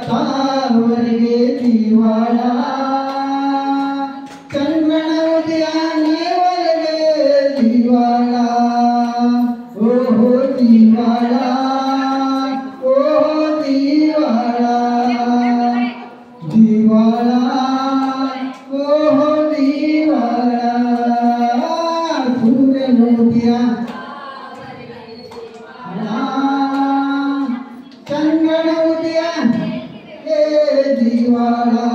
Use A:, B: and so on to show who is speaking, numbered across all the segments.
A: ತಾವರಿಗೆ ದಿವಾಳ ಚಂದ್ರನ ಉದಯ ನೇವರಿಗೆ ದಿವಾಳ ಓಹೋ ದಿವಾಳ ಓಹೋ ದಿವಾಳ ದಿವಾಳ ಓಹೋ ದಿವಾಳ ಸೂರ್ಯನ ಉದಯ ಚಂದ್ರನ ಉದಯ दिवाला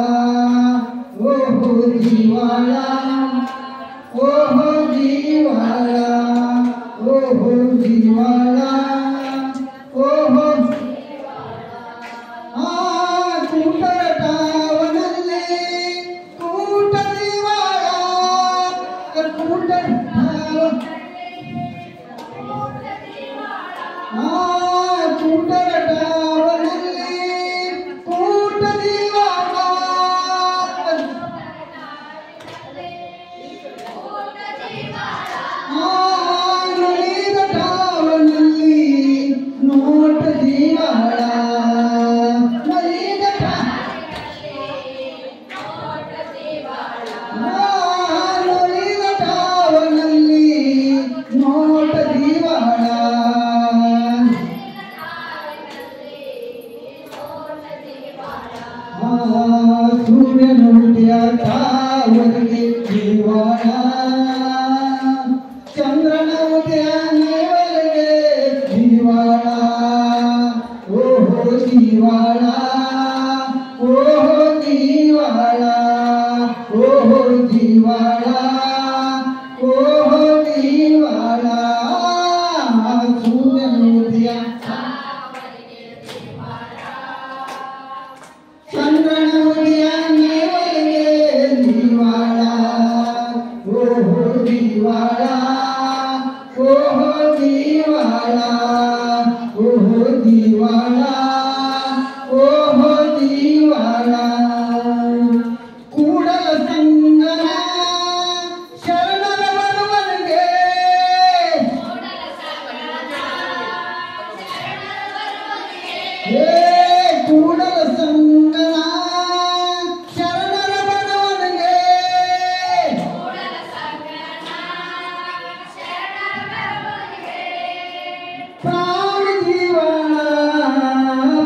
A: ओहो दिवाला ओहो दिवाला ओहो दिवाला ओहो कूटटावनल्ली कूट दिवाला सूर्यन उदया तावರಿಗೆ ದಿವಾಳ ಚಂದ್ರನ ಉದಯ ನೇವರಿಗೆ ದಿವಾಳ ಓಹೋ ದಿವಾಳ ಓಹೋ ದಿವಾಳ ಓಹೋ ದಿವಾಳ ಓಹೋ ದಿವಾಳ सूर्यन उदಯ चंद्रन उदय ನೇವರಿಗೆ ದಿವಾಳ ಓಹೋ ದಿವಾಳ ಓಹೋ ದಿವಾಳ ಓಹೋ ದಿವಾಳ ಓಹೋ ದಿವಾಳ ಕೂಡಲ ಸಂಗನ ಶರಣರ ಬರುವನಿಗೆ ಕೂಡಲ ಸಂಗನ ಶರಣರ ಬರುವನಿಗೆ ಪ್ರಾಣ ಜೀವಾಳ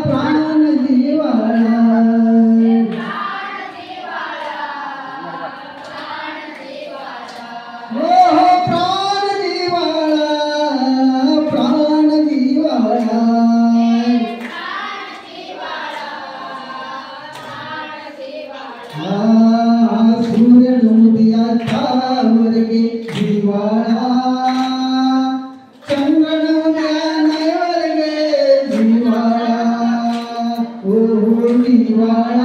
A: ಪ್ರಾಣ ಜೀವಾಳ ಓಹೋ ಪ್ರಾಣ ಜೀವಾಳ ಪ್ರಾಣ ಜೀವಾಳ सूर्यन उदय तावರಿಗೆ ದಿವಾಳ ಚಂದ್ರನ ಉದಯ ನೇವರಿಗೆ ದಿವಾಳ ಓಹೋ ದಿವಾಳ